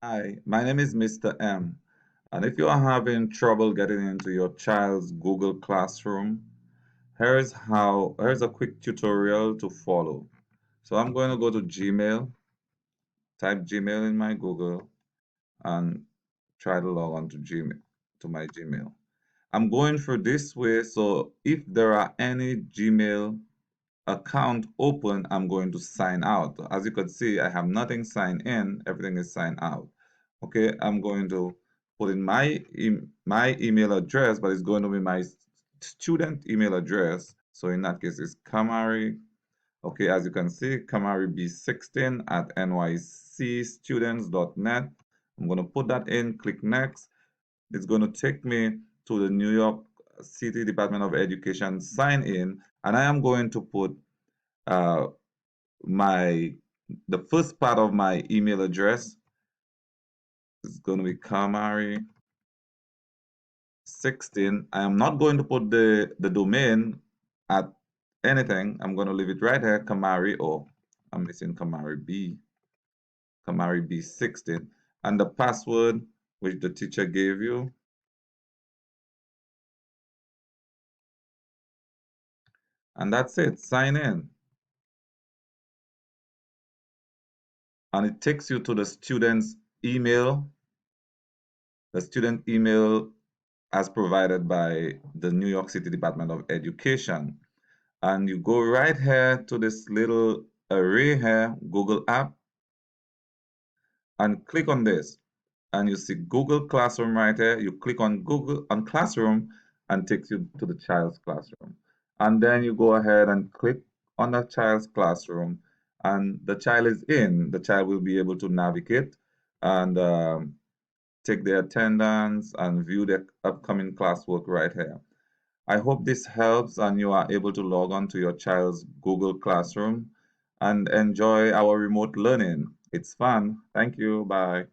Hi, my name is Mr. M. And if you are having trouble getting into your child's Google Classroom, here's a quick tutorial to follow. So I'm going to go to Gmail, type Gmail in my Google, and try to log on to Gmail, to my Gmail. I'm going through this way, so if there are any Gmail account open, I'm going to sign out. As you can see, I have nothing signed in, everything is signed out. Okay, I'm going to put in my email address, but it's going to be my student email address. So in that case, it's Kamari. Okay, as you can see, Kamari B16 at nycstudents.net. I'm going to put that in, click next. It's going to take me to the New York City Department of Education sign in, and I am going to put uh, my the first part of my email address is going to be Kamari16. I am not going to put the domain at anything. I'm going to leave it right here, Kamari, or I'm missing Kamari B16, and the password which the teacher gave you, and that's it. Sign in, and it takes you to the student's email, the student email as provided by the New York City Department of Education. And you go right here to this little array here, Google app, and click on this. And you see Google Classroom right here. You click on Google on Classroom and takes you to the child's classroom. And then you go ahead and click on the child's classroom, and the child is in. The child will be able to navigate and take their attendance and view their upcoming classwork right here. I hope this helps and you are able to log on to your child's Google Classroom and enjoy our remote learning. It's fun. Thank you. Bye.